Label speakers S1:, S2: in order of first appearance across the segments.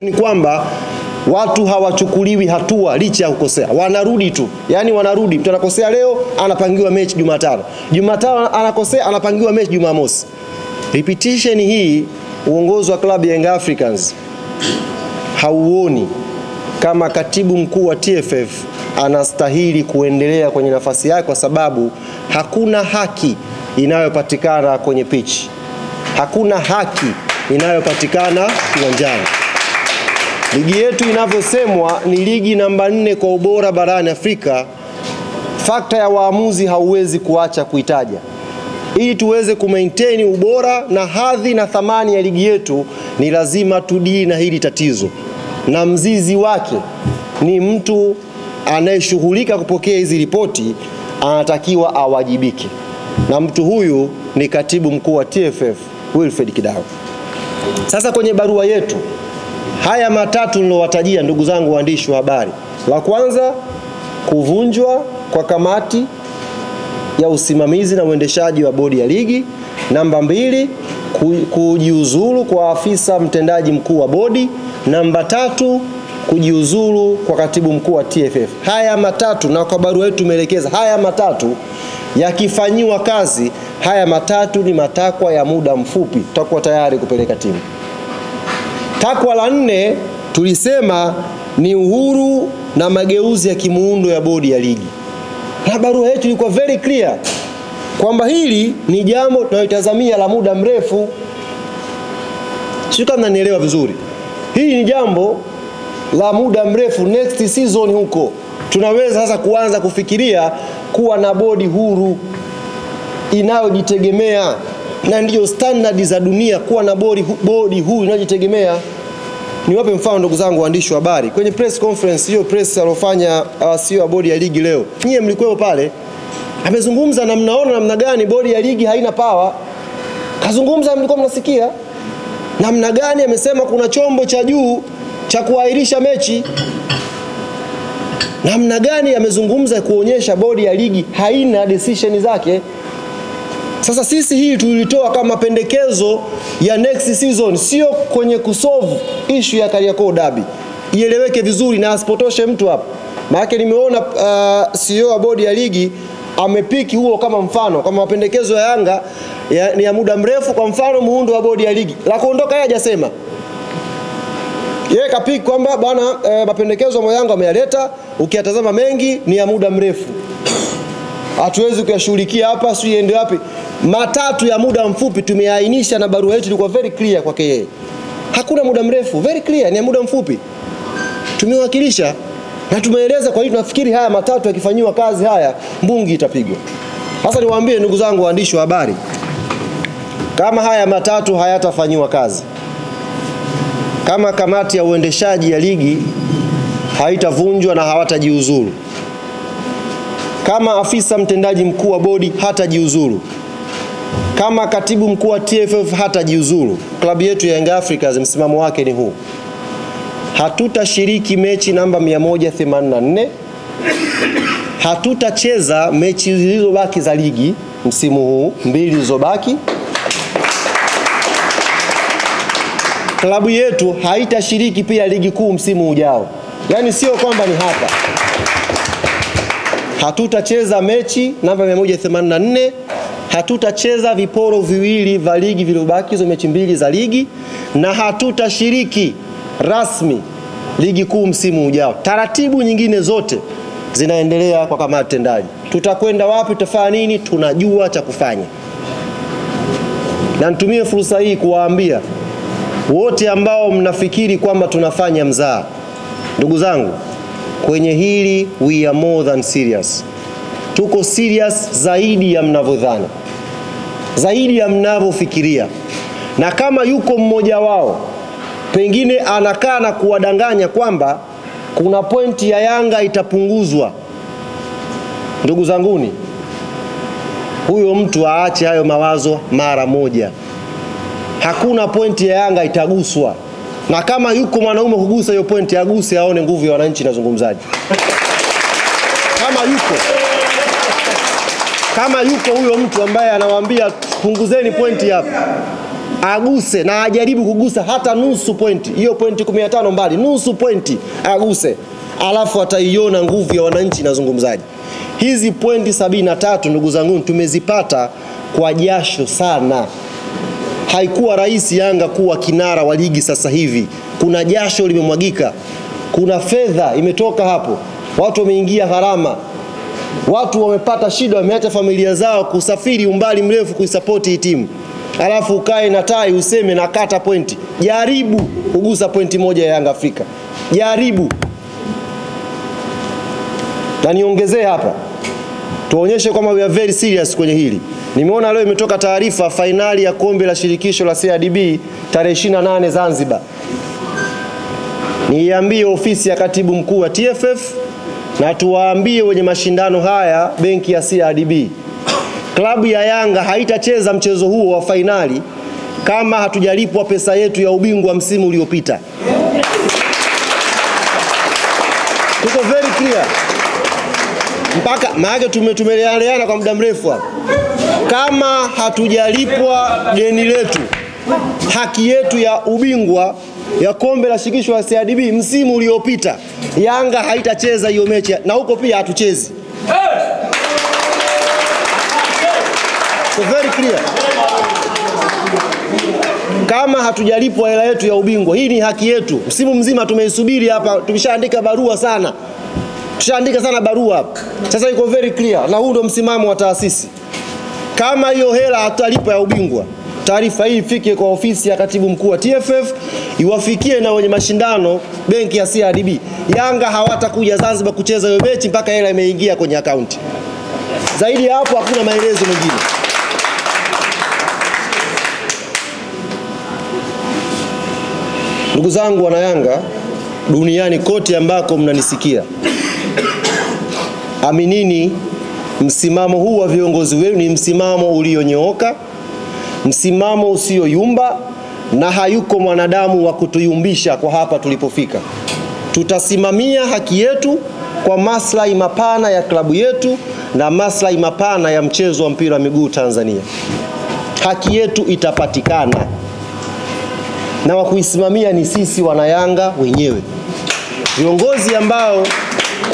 S1: ni kwamba watu hawachukuliwi hatua licha ya kukosea. Wanarudi tu. Yaani wanarudi. Mtu anakosea leo, anapangiwa mechi Jumatano. Jumatano anakosea, anapangiwa mechi Jumamosi. Repetition hii uongozi wa klabu ya Young Africans hauoni kama katibu mkuu wa TFF anastahili kuendelea kwenye nafasi yake, kwa sababu hakuna haki inayopatikana kwenye pitch. Hakuna haki inayopatikana kiwanjani. Ligi yetu inavyosemwa ni ligi namba 4 kwa ubora barani Afrika. Fakta ya waamuzi hauwezi kuacha kuitaja. Ili tuweze kumaintain ubora na hadhi na thamani ya ligi yetu, ni lazima tudili na hili tatizo. Na mzizi wake ni mtu anayeshughulika kupokea hizi ripoti, anatakiwa awajibike. Na mtu huyu ni katibu mkuu wa TFF Wilfred Kidau. Sasa kwenye barua yetu, haya matatu nilowatajia ndugu zangu waandishi wa habari. La kwanza, kuvunjwa kwa kamati ya usimamizi na uendeshaji wa bodi ya ligi. Namba 2, kujiuzulu kwa afisa mtendaji mkuu wa bodi. Namba 3, kujiuzulu kwa katibu mkuu wa TFF. Haya matatu, na kwa barua yetu tumeelekeza haya matatu yakifanyiwa kazi, haya matatu ni matakwa ya muda mfupi, tutakuwa tayari kupeleka timu. Takwa la 4 tulisema ni uhuru na mageuzi ya kimuundo ya bodi ya ligi. Na barua yetu ilikuwa very clear kwamba hili ni jambo tunalotazamia la muda mrefu. Sio kama mnanielewa vizuri. Hili ni jambo la muda mrefu. Next season huko tunaweza sasa kuanza kufikiria kuwa na bodi huru inayojitegemea, na ndiyo standard za dunia, kuwa na bodi huru inayojitegemea. Niwape mfano ndugu zangu waandishi wa habari. Kwenye press conference hiyo press alofanya CEO wa bodi ya ligi leo, nyie mlikuwa pale, amezungumza na mnaona namna gani bodi ya ligi haina power. Kazungumza, mlikuwa mnasikia namna gani amesema kuna chombo cha juu cha kuahirisha mechi. Namna gani amezungumza kuonyesha bodi ya ligi haina decision zake. Sasa sisi hii tulitoa kama pendekezo ya next season, sio kwenye kusolve issue ya Kariakoo Derby. Ieleweke vizuri na asipotoshe mtu hapa. Maana nimeona CEO wa bodi ya ligi amepiki huo kama mfano, kama mapendekezo ya Yanga ni ya muda mrefu, kwa mfano muundo wa bodi ya ligi. La kuondoka yeye hajasema. Yeye kapiki kwamba bwana mapendekezo ya Yanga ameyaleta, ukiyatazama mengi ni ya muda mrefu. Hatuwezi kuyashughulikia hapa, sio iende wapi. Matatu ya muda mfupi tumeainisha, na barua yetu ilikuwa very clear kwake yeye. Hakuna muda mrefu, very clear, ni ya muda mfupi. Tumewakilisha na tumeeleza kwa hiyo tunafikiri haya matatu yakifanywa kazi haya mbungi itapigwa. Sasa niwaambie ndugu zangu waandishi wa habari, kama haya matatu hayatafanywa kazi, kama kamati ya uendeshaji ya ligi haitavunjwa na hawatajiuzuru, kama afisa mtendaji mkuu wa bodi hatajiuzuru, kama katibu mkuu wa TFF hatajiuzuru, klabu yetu ya Young Africans msimamo wake ni huu: hatutashiriki mechi namba 184, hatutacheza mechi zilizobaki za ligi msimu huu, 2 zilizobaki. Klabu yetu haitashiriki pia ligi kuu msimu ujao. Yaani sio kwamba ni hapa. Hatutacheza mechi namba 184, hatutacheza viporo viwili vya ligi vilibaki, hizo mechi 2 za ligi, na hatutashiriki rasmi ligi kuu msimu ujao. Taratibu nyingine zote zinaendelea kwa kamati tendaji. Tutakwenda wapi, tutafanya nini, tunajua cha kufanya. Na nitumie fursa hii kuwaambia wote ambao mnafikiri kwamba tunafanya mzaha, ndugu zangu, kwenye hili we are more than serious. Tuko serious zaidi ya mnavyodhani, zaidi ya mnavyofikiria. Na kama yuko mmoja wao pengine anakaa na kuwadanganya kwamba kuna pointi ya Yanga itapunguzwa, ndugu zanguni, huyo mtu aache hayo mawazo mara moja. Hakuna pointi ya Yanga itaguswa. Na kama yuko mwanaume kugusa hiyo pointi, aguse aone nguvu ya wananchi nazungumzaji. Kama yuko huyo mtu ambaye anawaambia punguzeni pointi hapa, aguse na ajaribu kugusa hata nusu pointi. Hiyo pointi 15 mbali, nusu pointi aguse. Alafu ataiona nguvu ya wananchi inazungumzaje. Hizi pointi 73 ndugu zangu tumezipata kwa jasho sana. Haikuwa rahisi Yanga kuwa kinara wa ligi sasa hivi. Kuna jasho limemwagika. Kuna fedha imetoka hapo. Watu wameingia gharama. Watu wamepata shida, wameacha familia zao kusafiri umbali mrefu kuisupport hii timu. Alafu ukae na tai useme na kata pointi. Jaribu kugusa pointi moja ya Yanga Afrika. Jaribu. Na niongezee hapa. Tuonyeshe kwamba we are very serious kwenye hili. Nimeona leo imetoka taarifa finali ya kombe la shirikisho la CRDB tarehe 28 Zanzibar. Niambie ofisi ya katibu mkuu wa TFF na tuwaambie wenye mashindano haya benki ya CRDB. Klabu ya Yanga haitacheza mchezo huo wa finali kama hatujalipwa pesa yetu ya ubingwa msimu uliopita. Tuko very clear. Mpaka maana tumeleana kwa muda mrefu hapa. Kama hatujalipwa deni letu, haki yetu ya ubingwa ya kombe la shirikisho la CRDB msimu uliopita, Yanga haitacheza hiyo mechi na huko pia hatuchezi. So very clear. Kama hatujalipwa hela yetu ya ubingwa, hii ni haki yetu. Msimu mzima tumeisubiri hapa, tumeshaandika barua sana. Tushaandika sana barua hapa. Sasa iko very clear na huu ndio msimamo wa taasisi. Kama hiyo hela hatalipa ya ubingwa, taarifa hii ifike kwa ofisi ya katibu mkuu wa TFF, iwafikie na wenye mashindano benki ya CRDB. Yanga hawatakuja Zanzibar kucheza hiyo mechi mpaka hela imeingia kwenye akaunti. Zaidi ya hapo hakuna maelezo mengine. Ndugu zangu wana Yanga duniani kote ambako mnanisikia, aminini msimamo huu wa viongozi wenu ni msimamo ulionyooka, msimamo usioyumba, na hayuko mwanadamu wa kutuyumbisha kwa hapa tulipofika. Tutasimamia haki yetu kwa maslahi mapana ya klabu yetu na maslahi mapana ya mchezo wa mpira wa miguu Tanzania. Haki yetu itapatikana. Na wa kuisimamia ni sisi wanayanga wenyewe. Viongozi ambao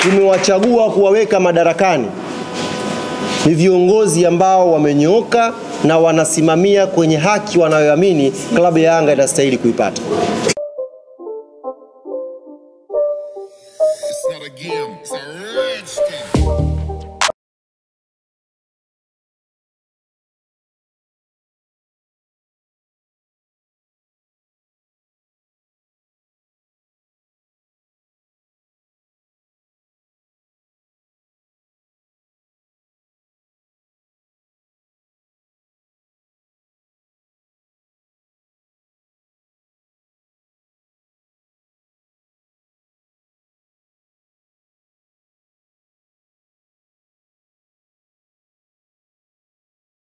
S1: tumewachagua kuwaweka madarakani ni viongozi ambao wamenyooka na wanasimamia kwenye haki wanayoamini klabu ya Yanga inastahili kuipata. It's not a game, it's a rich thing.